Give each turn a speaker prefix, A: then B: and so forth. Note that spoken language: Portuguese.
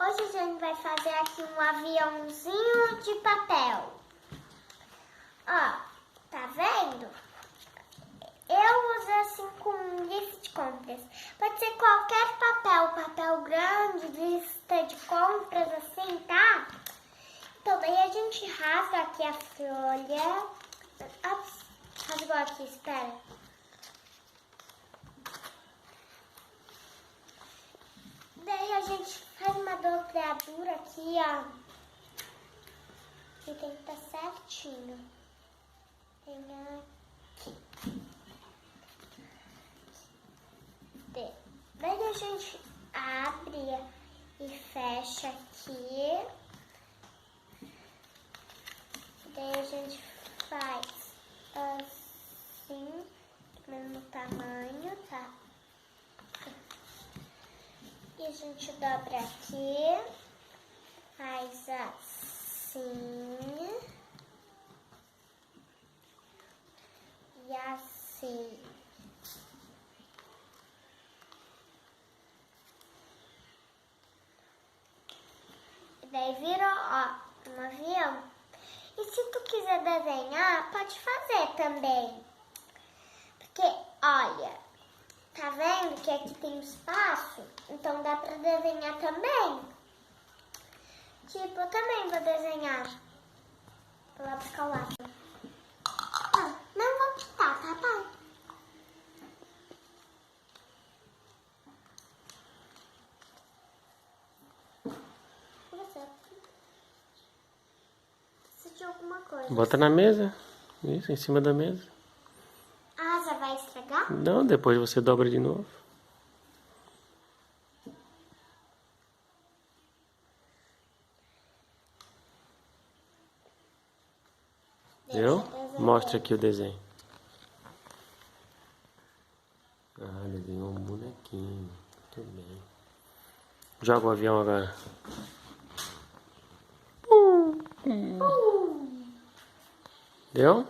A: Hoje a gente vai fazer aqui um aviãozinho de papel. Ó, tá vendo? Eu uso assim com lista de compras. Pode ser qualquer papel grande, lista de compras assim, tá? Então daí a gente rasga aqui a folha. Rasgou aqui, espera. Daí a gente faz uma dobradura aqui, ó. Que tem que estar certinho. Tem aqui. Daí a gente abre e fecha aqui. Daí a gente faz assim, do mesmo tamanho, tá? E a gente dobra aqui, faz assim e assim. E daí virou, ó, um avião. E se tu quiser desenhar, pode fazer também. Porque, olha, tá vendo que aqui tem um espaço? Então dá pra desenhar também. Tipo, eu também vou desenhar. Vou lá buscar o lápis. Não vou pintar, tá bom? Preciso de alguma coisa.
B: Bota na mesa. Isso, em cima da mesa.
A: Ah, já vai estragar?
B: Não, depois você dobra de novo. Viu? Mostra aqui o desenho. Ah, desenhou um bonequinho. Muito bem. Joga o avião agora. Deu?